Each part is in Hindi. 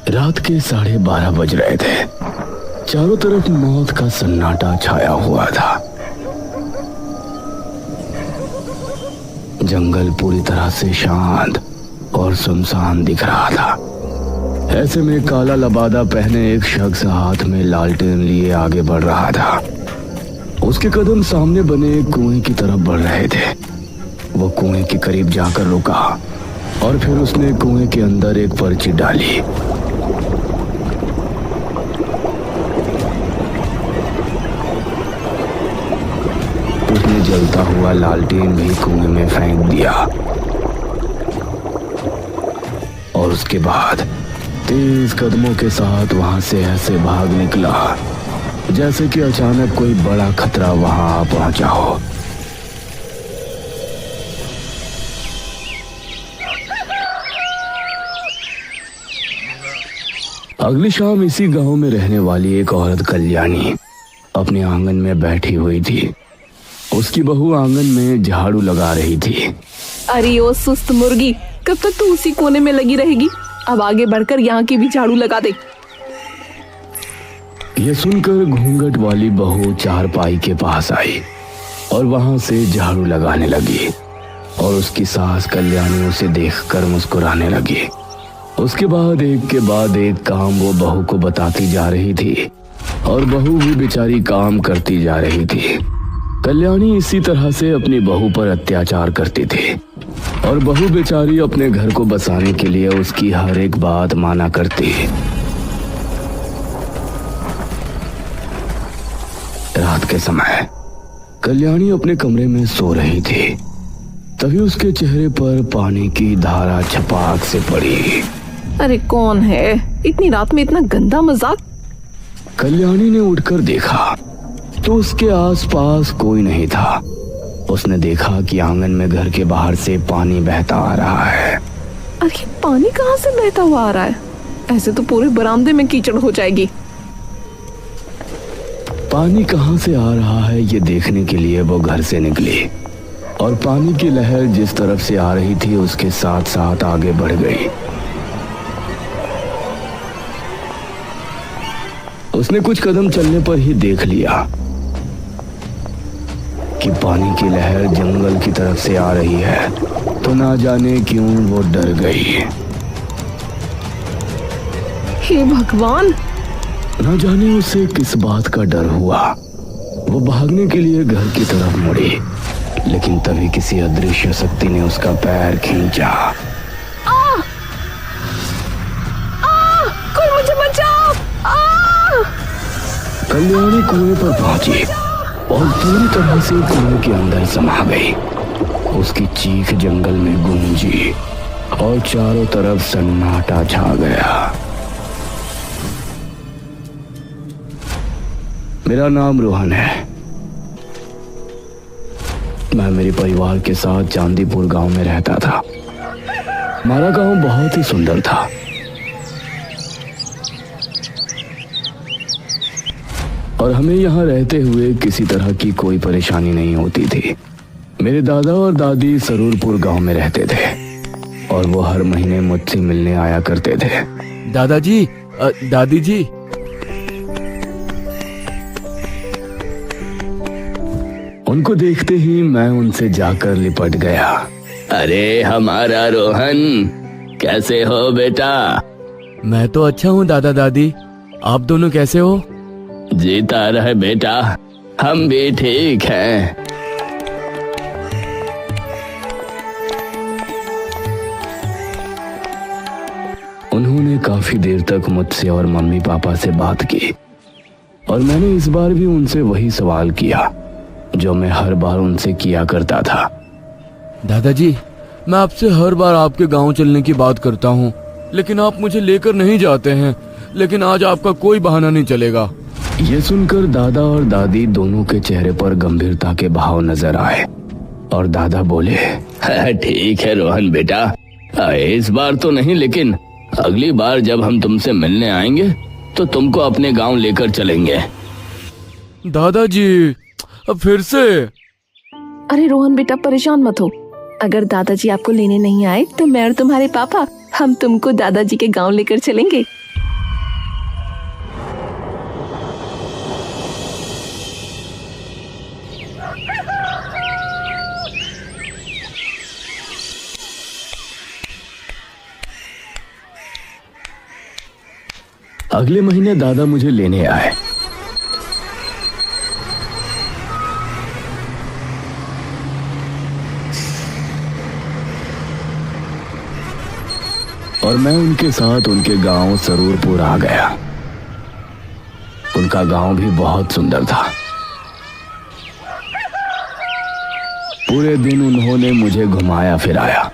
रात के 12:30 बज रहे थे। चारों तरफ मौत का सन्नाटा छाया हुआ था। जंगल पूरी तरह से शांत और सुनसान दिख रहा था। ऐसे में काला लबादा पहने एक शख्स हाथ में लालटेन लिए आगे बढ़ रहा था। उसके कदम सामने बने एक कुएं की तरफ बढ़ रहे थे। वो कुएं के करीब जाकर रुका और फिर उसने कुएं के अंदर एक पर्ची डाली। उसने जलता हुआ लालटेन भी कुएं में फेंक दिया और उसके बाद तेज कदमों के साथ वहां से ऐसे भाग निकला जैसे कि अचानक कोई बड़ा खतरा वहां आ पहुंचा हो। अगली शाम इसी गांव में रहने वाली एक औरत कल्याणी अपने आंगन में बैठी हुई थी। उसकी बहू आंगन में झाड़ू लगा रही थी। अरे ओ सुस्त मुर्गी, कब तक तू उसी कोने में लगी रहेगी? अब आगे बढ़कर यहाँ की भी झाड़ू लगा दे। यह सुनकर घूंघट वाली बहू चारपाई के पास आई और वहां से झाड़ू लगाने लगी और उसकी सास कल्याणी उसे देखकर मुस्कुराने लगी। उसके बाद एक के बाद एक काम वो बहू को बताती जा रही थी और बहू भी बेचारी काम करती जा रही थी। कल्याणी इसी तरह से अपनी बहू पर अत्याचार करती थी और बहू बेचारी अपने घर को बसाने के लिए उसकी हर एक बात माना करती। रात के समय कल्याणी अपने कमरे में सो रही थी। तभी उसके चेहरे पर पानी की धारा छपाक से पड़ी। अरे कौन है? इतनी रात में इतना गंदा मजाक। कल्याणी ने उठकर देखा तो उसके आसपास कोई नहीं था। उसने देखा कि आंगन में घर के बाहर से पानी बहता आ रहा है। अरे पानी कहाँ से बहता हुआ आ रहा है? ऐसे तो पूरे बरामदे में कीचड़ हो जाएगी। पानी कहाँ से आ रहा है ये देखने के लिए वो घर से निकली और पानी की लहर जिस तरफ से आ रही थी उसके साथ साथ आगे बढ़ गई। उसने कुछ कदम चलने पर ही देख लिया कि पानी की लहर जंगल की तरफ से आ रही है। तो ना जाने क्यों वो डर गई। हे भगवान! ना जाने उसे किस बात का डर हुआ। वो भागने के लिए घर की तरफ मुड़ी, लेकिन तभी किसी अदृश्य शक्ति ने उसका पैर खींचा। कोई मुझे बचाओ! कल्याणी कुएं पर पहुंची और पूरी तरह से कुएं के अंदर समा गई। उसकी चीख जंगल में गूंजी और चारों तरफ सन्नाटा छा गया। मेरा नाम रोहन है। मैं मेरे परिवार के साथ चांदीपुर गांव में रहता था। हमारा गांव बहुत ही सुंदर था। और हमें यहाँ रहते हुए किसी तरह की कोई परेशानी नहीं होती थी। मेरे दादा और दादी सरूरपुर गांव में रहते थे और वो हर महीने मुझसे मिलने आया करते थे। दादाजी, दादी जी। उनको देखते ही मैं उनसे जाकर लिपट गया। अरे हमारा रोहन, कैसे हो बेटा? मैं तो अच्छा हूँ दादा दादी, आप दोनों कैसे हो? जीता रहे बेटा, हम भी ठीक हैं। उन्होंने काफी देर तक मुझसे और मम्मी पापा से बात की और मैंने इस बार भी उनसे वही सवाल किया जो मैं हर बार उनसे किया करता था। दादाजी, मैं आपसे हर बार आपके गांव चलने की बात करता हूँ, लेकिन आप मुझे लेकर नहीं जाते हैं। लेकिन आज आपका कोई बहाना नहीं चलेगा। ये सुनकर दादा और दादी दोनों के चेहरे पर गंभीरता के भाव नजर आए और दादा बोले, ठीक है रोहन बेटा, इस बार तो नहीं, लेकिन अगली बार जब हम तुमसे मिलने आएंगे तो तुमको अपने गांव लेकर चलेंगे। दादाजी, अब फिर से? अरे रोहन बेटा, परेशान मत हो। अगर दादाजी आपको लेने नहीं आए तो मैं और तुम्हारे पापा हम तुमको दादाजी के गांव लेकर चलेंगे। अगले महीने दादा मुझे लेने आए। और मैं उनके साथ उनके गांव सरूरपुर आ गया। उनका गांव भी बहुत सुंदर था। पूरे दिन उन्होंने मुझे घुमाया फिराया।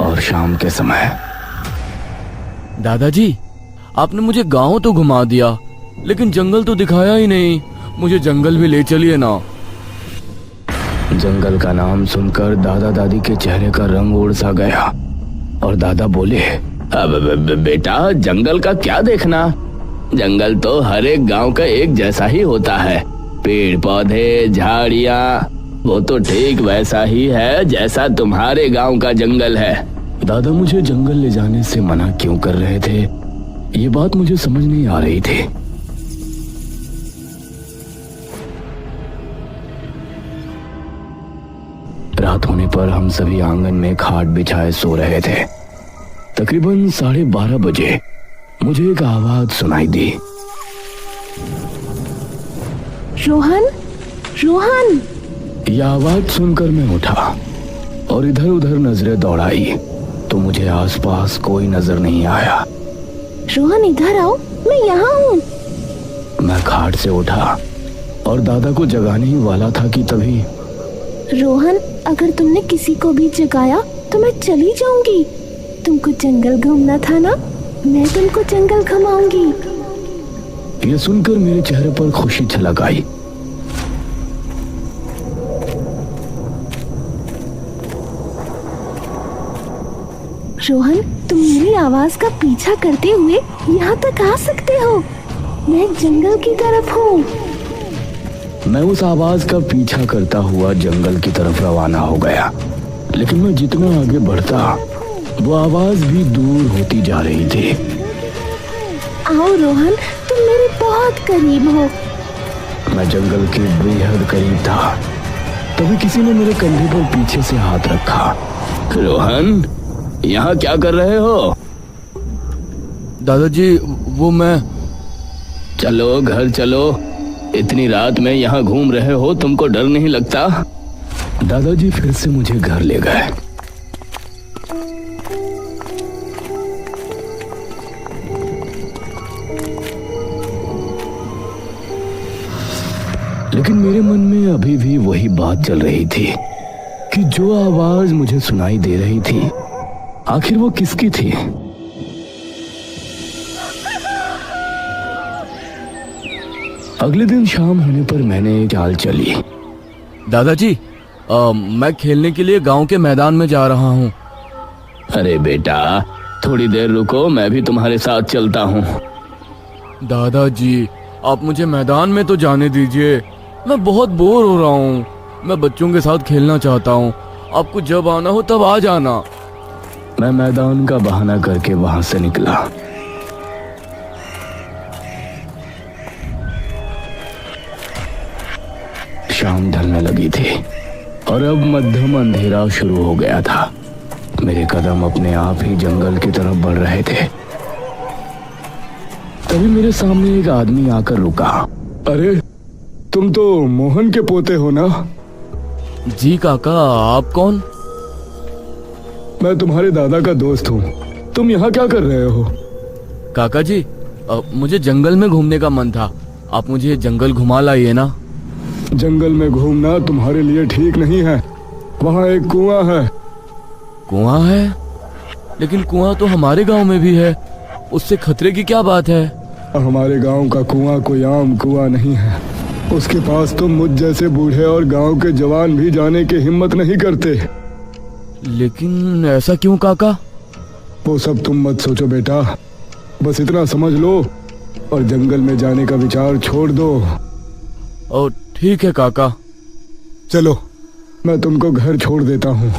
और शाम के समय दादाजी, आपने मुझे गांव तो घुमा दिया, लेकिन जंगल तो दिखाया ही नहीं। मुझे जंगल भी ले चलिए ना। जंगल का नाम सुनकर दादा दादी के चेहरे का रंग उड़ सा गया और दादा बोले, अब बेटा, जंगल का क्या देखना? जंगल तो हर एक गांव का एक जैसा ही होता है। पेड़ पौधे, झाड़ियाँ, वो तो ठीक वैसा ही है जैसा तुम्हारे गांव का जंगल है। दादा मुझे जंगल ले जाने से मना क्यों कर रहे थे, ये बात मुझे समझ नहीं आ रही थी। रात होने पर हम सभी आंगन में खाट बिछाए सो रहे थे। तकरीबन 12:30 बजे मुझे एक आवाज सुनाई दी। रोहन, रोहन। यह आवाज सुनकर मैं उठा और इधर उधर नजरें दौड़ाई तो मुझे आसपास कोई नजर नहीं आया। रोहन इधर आओ, मैं यहाँ हूँ। मैं खाट से उठा और दादा को जगाने ही वाला था कि तभी, रोहन, अगर तुमने किसी को भी जगाया तो मैं चली जाऊंगी। तुमको जंगल घूमना था ना, मैं तुमको जंगल घुमाऊंगी। यह सुनकर मेरे चेहरे पर खुशी छलक आई। रोहन, तुम मेरी आवाज का पीछा करते हुए यहाँ तक आ सकते हो। मैं जंगल की तरफ हूँ। मैं उस आवाज का पीछा करता हुआ जंगल की तरफ रवाना हो गया, लेकिन मैं जितना आगे बढ़ता वो आवाज भी दूर होती जा रही थी। आओ रोहन, तुम मेरे बहुत करीब हो। मैं जंगल के बेहद करीब था। तभी किसी ने मेरे कंधे पर पीछे से हाथ रखा। रोहन, यहाँ क्या कर रहे हो? दादाजी, वो मैं। चलो घर चलो, इतनी रात में यहाँ घूम रहे हो, तुमको डर नहीं लगता? दादाजी फिर से मुझे घर ले गए। लेकिन मेरे मन में अभी भी वही बात चल रही थी कि जो आवाज मुझे सुनाई दे रही थी, आखिर वो किसकी थी? अगले दिन शाम होने पर मैंने एक चाल चली। दादाजी, मैं खेलने के लिए गांव के मैदान में जा रहा हूँ। अरे बेटा, थोड़ी देर रुको, मैं भी तुम्हारे साथ चलता हूँ। दादाजी, आप मुझे मैदान में तो जाने दीजिए। मैं बहुत बोर हो रहा हूँ। मैं बच्चों के साथ खेलना चाहता हूँ। आपको जब आना हो तब आ जाना। मैं मैदान का बहाना करके वहां से निकला। शाम ढलने लगी थी और अब मध्यम अंधेरा शुरू हो गया था। मेरे कदम अपने आप ही जंगल की तरफ बढ़ रहे थे। तभी मेरे सामने एक आदमी आकर रुका। अरे, तुम तो मोहन के पोते हो ना? जी काका, आप कौन? मैं तुम्हारे दादा का दोस्त हूँ। तुम यहाँ क्या कर रहे हो? काका जी, मुझे जंगल में घूमने का मन था। आप मुझे जंगल घुमा लाइए ना। जंगल में घूमना तुम्हारे लिए ठीक नहीं है। वहाँ एक कुआं है। कुआं है? लेकिन कुआं तो हमारे गांव में भी है। उससे खतरे की क्या बात है? हमारे गांव का कुआं कोई आम कुआं नहीं है। उसके पास तो मुझ जैसे बूढ़े और गांव के जवान भी जाने की हिम्मत नहीं करते। लेकिन ऐसा क्यों काका? वो सब तुम मत सोचो बेटा, बस इतना समझ लो और जंगल में जाने का विचार छोड़ दो। और ठीक है काका। चलो मैं तुमको घर छोड़ देता हूँ।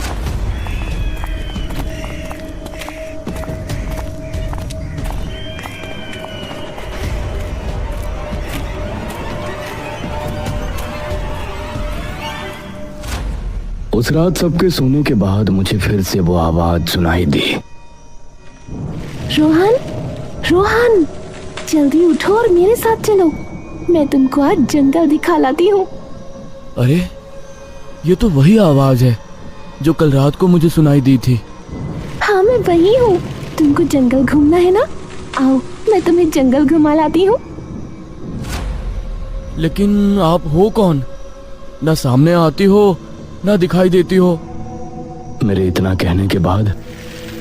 उस रात सबके सोने के बाद मुझे फिर से वो आवाज सुनाई दी। रोहन, रोहन, जल्दी उठो और मेरे साथ चलो। मैं तुमको आज जंगल दिखा लाती हूँ। अरे ये तो वही आवाज है जो कल रात को मुझे सुनाई दी थी। हाँ, मैं वही हूँ। तुमको जंगल घूमना है ना? आओ, मैं तुम्हें जंगल घुमा लाती हूँ। लेकिन आप हो कौन? ना सामने आती हो ना दिखाई देती हो। मेरे इतना कहने के बाद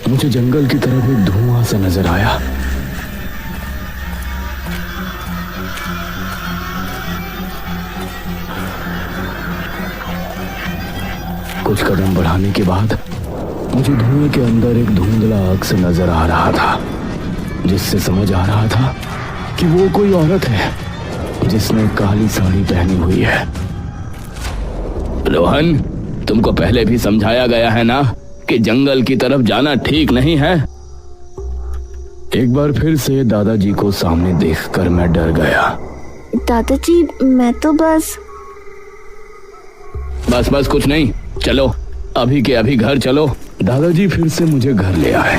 मुझे जंगल की तरफ एक धुआं सा नजर आया। कुछ कदम बढ़ाने के बाद मुझे धुएं के अंदर एक धुंधला अक्स नजर आ रहा था, जिससे समझ आ रहा था कि वो कोई औरत है जिसने काली साड़ी पहनी हुई है। रोहन, तुमको पहले भी समझाया गया है ना कि जंगल की तरफ जाना ठीक नहीं है। एक बार फिर से दादाजी को सामने देखकर मैं डर गया। दादाजी, मैं तो बस कुछ नहीं, चलो अभी के अभी घर चलो। दादाजी फिर से मुझे घर ले आए।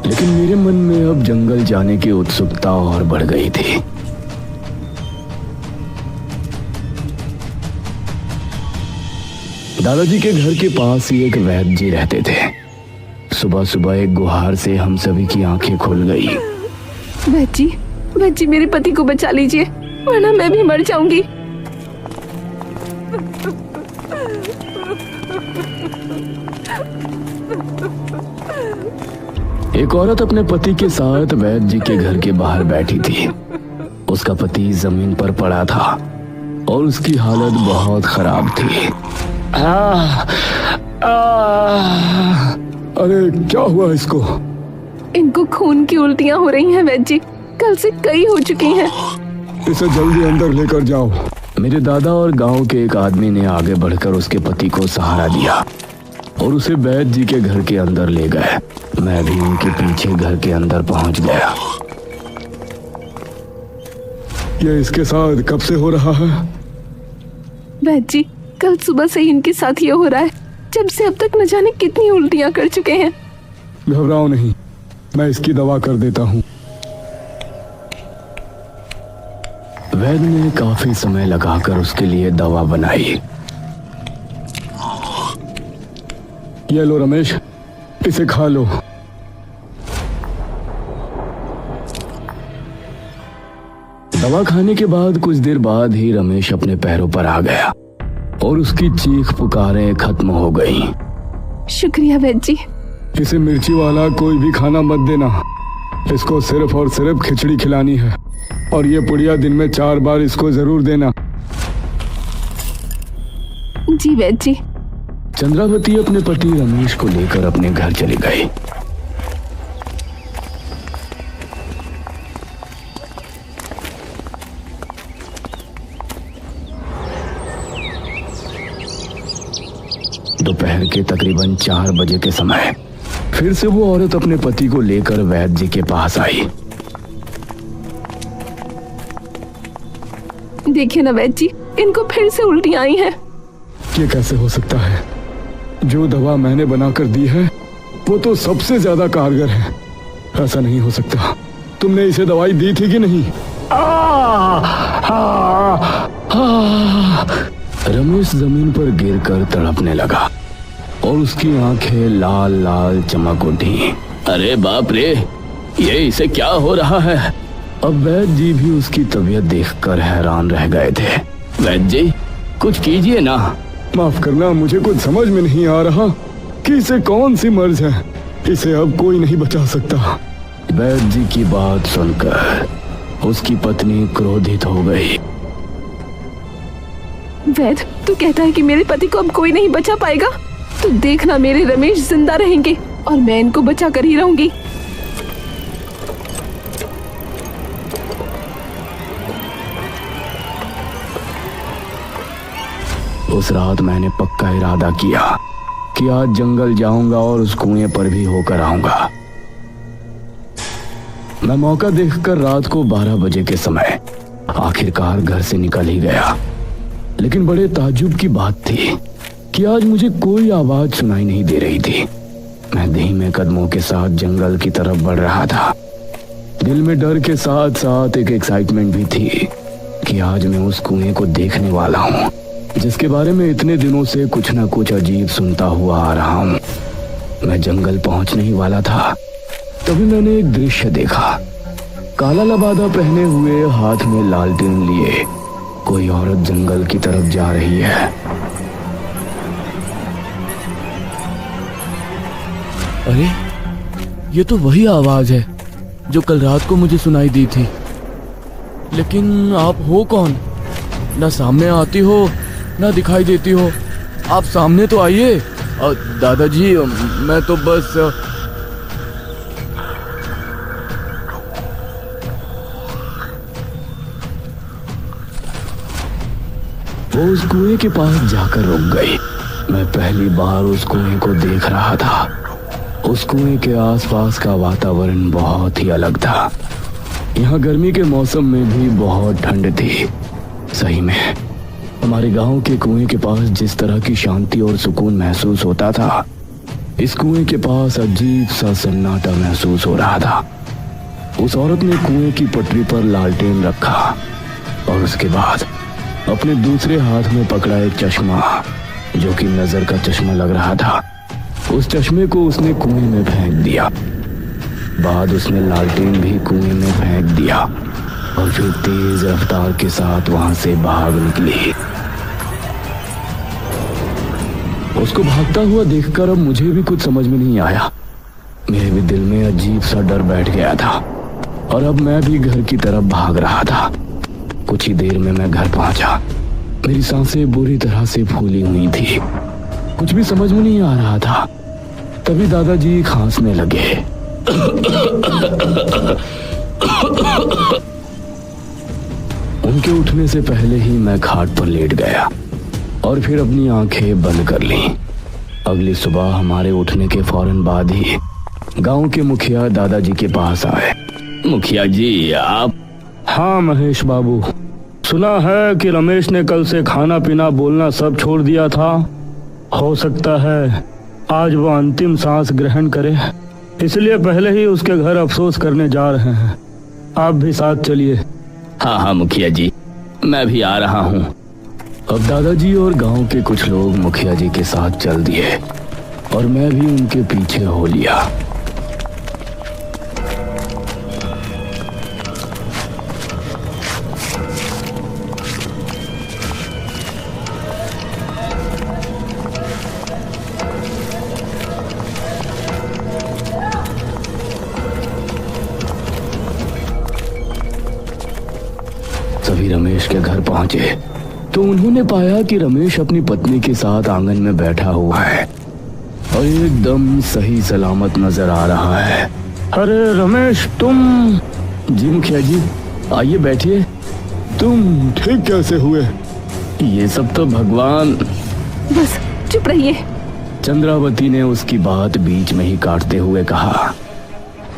लेकिन मेरे मन में अब जंगल जाने की उत्सुकता और बढ़ गई थी। दादाजी के घर के पास ही एक वैद्य जी रहते थे। सुबह सुबह एक गुहार से हम सभी की आंखें खुल गई। वैद्य जी, मेरे पति को बचा लीजिए, वरना मैं भी मर जाऊंगी। एक औरत अपने पति के साथ वैद्य जी के घर के बाहर बैठी थी। उसका पति जमीन पर पड़ा था और उसकी हालत बहुत खराब थी। अरे क्या हुआ इसको? इनको खून की उल्टियां हो रही हैं वैद्य जी, कल से कई हो चुकी हैं। इसे जल्दी अंदर लेकर जाओ। मेरे दादा और गांव के एक आदमी ने आगे बढ़कर उसके पति को सहारा दिया और उसे वैद्य जी के घर के अंदर ले गए। मैं भी उनके पीछे घर के अंदर पहुंच गया। ये इसके साथ कब से हो रहा है? वैद्य जी, कल सुबह से ही इनके साथ ये हो रहा है। जब से अब तक न जाने कितनी उल्टियां कर चुके हैं। घबराओ नहीं, मैं इसकी दवा कर देता हूँ। वैद्य ने काफी समय लगाकर उसके लिए दवा बनाई। ये लो रमेश, इसे खा लो। दवा खाने के बाद कुछ देर बाद ही रमेश अपने पैरों पर आ गया और उसकी चीख पुकारें खत्म हो गईं। शुक्रिया वैद्य जी। इसे मिर्ची वाला कोई भी खाना मत देना। इसको सिर्फ और सिर्फ खिचड़ी खिलानी है और ये पुड़िया दिन में 4 बार इसको जरूर देना। जी वैद्य जी। चंद्रावती अपने पति रमेश को लेकर अपने घर चली गई। दोपहर के तकरीबन 4 बजे के समय फिर से वो औरत अपने पति को लेकर वैद्य जी के पास आई। देखिए ना वैद्य जी, इनको फिर से उल्टियां आई हैं। ये कैसे हो सकता है? जो दवा मैंने बनाकर दी है वो तो सबसे ज्यादा कारगर है। ऐसा नहीं हो सकता। तुमने इसे दवाई दी थी कि नहीं? रमेश जमीन पर गिरकर तड़पने लगा और उसकी आंखें लाल लाल चमक उठी। अरे बाप रे, ये इसे क्या हो रहा है? अब वैद्य जी भी उसकी तबीयत देखकर हैरान रह गए थे। वैद्य जी, कुछ कीजिए ना। माफ करना, मुझे कुछ समझ में नहीं आ रहा कि इसे कौन सी मर्ज है। इसे अब कोई नहीं बचा सकता। वैद्य जी की बात सुनकर उसकी पत्नी क्रोधित हो गई। वैद्य, तू कहता है कि मेरे पति को अब कोई नहीं बचा पाएगा? तो देखना, मेरे रमेश जिंदा रहेंगे और मैं इनको बचा कर ही रहूंगी। उस रात मैंने पक्का इरादा किया कि आज जंगल जाऊंगा और उस कुएं पर भी होकर आऊंगा। मैं मौका देखकर रात को 12 बजे के समय आखिरकार घर से निकल ही गया। लेकिन बड़े ताज्जुब की बात थी कि आज मुझे कोई आवाज सुनाई नहीं दे रही थी। मैं धीमे कदमों के साथ जंगल की तरफ बढ़ रहा था। दिल में डर के साथ साथ एक एक्साइटमेंट भी थी कि आज मैं उस कुएं को देखने वाला हूँ जिसके बारे में इतने दिनों से कुछ न कुछ अजीब सुनता हुआ आ रहा हूँ। मैं जंगल पहुंचने ही वाला था, तभी मैंने एक दृश्य देखा। काला लबादा पहने हुए, हाथ में लालटेन लिए कोई औरत जंगल की तरफ जा रही है। अरे, ये तो वही आवाज है जो कल रात को मुझे सुनाई दी थी। लेकिन आप हो कौन? ना सामने आती हो ना दिखाई देती हो। आप सामने तो आइए। दादाजी, मैं तो बस वो उस कुएं के पास जाकर रुक गई। मैं पहली बार उस कुएं को देख रहा था। उस कुएं के आसपास का वातावरण बहुत ही अलग था। यहाँ गर्मी के मौसम में भी बहुत ठंड थी। सही में हमारे गांव के कुएं के पास जिस तरह की शांति और सुकून महसूस होता था, इस कुएं के पास अजीब सा सन्नाटा महसूस हो रहा था। उस औरत ने कुएं की पटरी पर लालटेन रखा और उसके बाद अपने दूसरे हाथ में पकड़ा एक चश्मा जो कि नजर का चश्मा लग रहा था। उस चश्मे को उसने कुएं में फेंक दिया। बाद उसने लालटेन भी कुएं में फेंक दिया और फिर तेज रफ्तार के साथ वहां से भाग निकली। उसको भागता हुआ देखकर अब मुझे भी कुछ समझ में नहीं आया। मेरे भी दिल में अजीब सा डर बैठ गया था और अब मैं भी घर की तरफ भाग रहा था। कुछ ही देर में मैं घर पहुंचा। मेरी सांसें बुरी तरह से फूली हुई थी। कुछ भी समझ में नहीं आ रहा था। तभी दादाजी खांसने लगे। उनके उठने से पहले ही मैं खाट पर लेट गया और फिर अपनी आंखें बंद कर लीं। अगली सुबह हमारे उठने के फौरन बाद ही गांव के मुखिया दादाजी के पास आए। मुखिया जी, आप? हाँ महेश बाबू, सुना है कि रमेश ने कल से खाना पीना बोलना सब छोड़ दिया था। हो सकता है आज वो अंतिम सांस ग्रहण करे, इसलिए पहले ही उसके घर अफसोस करने जा रहे हैं। आप भी साथ चलिए। हाँ हाँ मुखिया जी, मैं भी आ रहा हूँ। अब दादाजी और गांव के कुछ लोग मुखिया जी के साथ चल दिए और मैं भी उनके पीछे हो लिया। सभी रमेश के घर पहुंचे तो उन्होंने पाया कि रमेश अपनी पत्नी के साथ आंगन में बैठा हुआ है और एकदम सही सलामत नजर आ रहा है। अरे रमेश, तुम? जी मुखिया जी, आइए बैठिए। तुम ठीक कैसे हुए? ये सब तो भगवान। बस चुप रहिए। चंद्रावती ने उसकी बात बीच में ही काटते हुए कहा।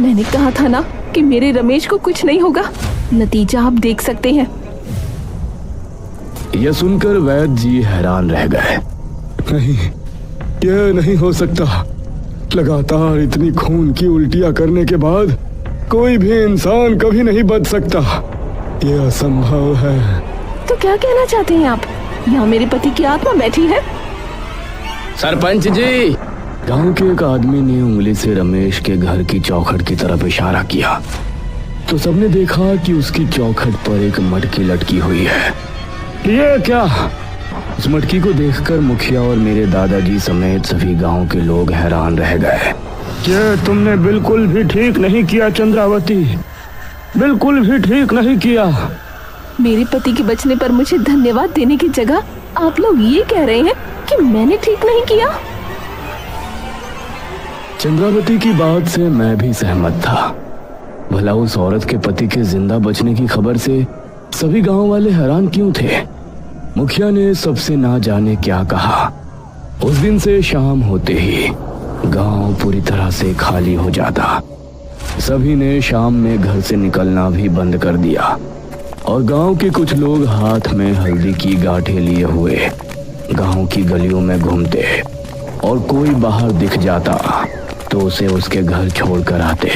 मैंने कहा था ना कि मेरे रमेश को कुछ नहीं होगा। नतीजा आप देख सकते हैं। यह सुनकर वैद्य जी हैरान रह गए। नहीं, यह नहीं हो सकता। लगातार इतनी खून की उल्टियां करने के बाद कोई भी इंसान कभी नहीं बच सकता। यह असंभव है। तो क्या कहना चाहते हैं आप? यहाँ मेरे पति की आत्मा बैठी है। सरपंच जी, गांव के एक आदमी ने उंगली से रमेश के घर की चौखट की तरफ इशारा किया तो सबने देखा कि उसकी चौखट पर एक मटकी लटकी हुई है। ये क्या? उस मटकी को देखकर मुखिया और मेरे दादाजी समेत सभी गांव के लोग हैरान रह गए। ये तुमने बिल्कुल भी ठीक नहीं किया चंद्रावती, बिल्कुल भी ठीक नहीं किया। मेरे पति के बचने पर मुझे धन्यवाद देने की जगह आप लोग ये कह रहे हैं कि मैंने ठीक नहीं किया। चंद्रावती की बात से मैं भी सहमत था। भला उस औरत के पति के जिंदा बचने की खबर से सभी गांव वाले हैरान क्यों थे? मुखिया ने सबसे ना जाने क्या कहा। उस दिन से शाम होते ही गांव पूरी तरह से खाली हो जाता। सभी ने शाम में घर से निकलना भी बंद कर दिया और गांव के कुछ लोग हाथ में हल्दी की गांठें लिए हुए गांव की गलियों में घूमते और कोई बाहर दिख जाता तो उसे उसके घर छोड़कर आते।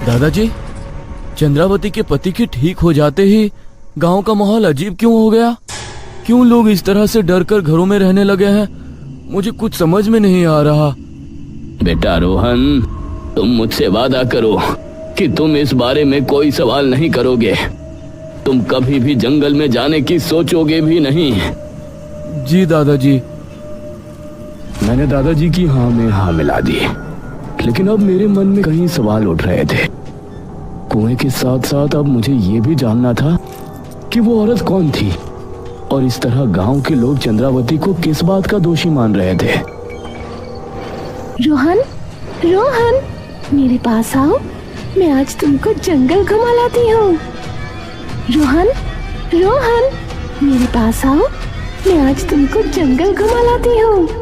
दादाजी, चंद्रावती के पति के ठीक हो जाते ही गांव का माहौल अजीब क्यों हो गया? क्यों लोग इस तरह से डरकर घरों में रहने लगे हैं? मुझे कुछ समझ में नहीं आ रहा। बेटा रोहन, तुम मुझसे वादा करो कि तुम इस बारे में कोई सवाल नहीं करोगे। तुम कभी भी जंगल में जाने की सोचोगे भी नहीं। जी दादाजी। मैंने दादाजी की हाँ में हाँ मिला दी, लेकिन अब मेरे मन में कई सवाल उठ रहे थे। कुएं के साथ साथ अब मुझे ये भी जानना था कि वो औरत कौन थी और इस तरह गांव के लोग चंद्रावती को किस बात का दोषी मान रहे थे। रोहन, रोहन, मेरे पास आओ, मैं आज तुमको जंगल घुमा लाती हूँ। रोहन, रोहन, मेरे पास आओ, मैं आज तुमको जंगल घुमा लाती हूँ।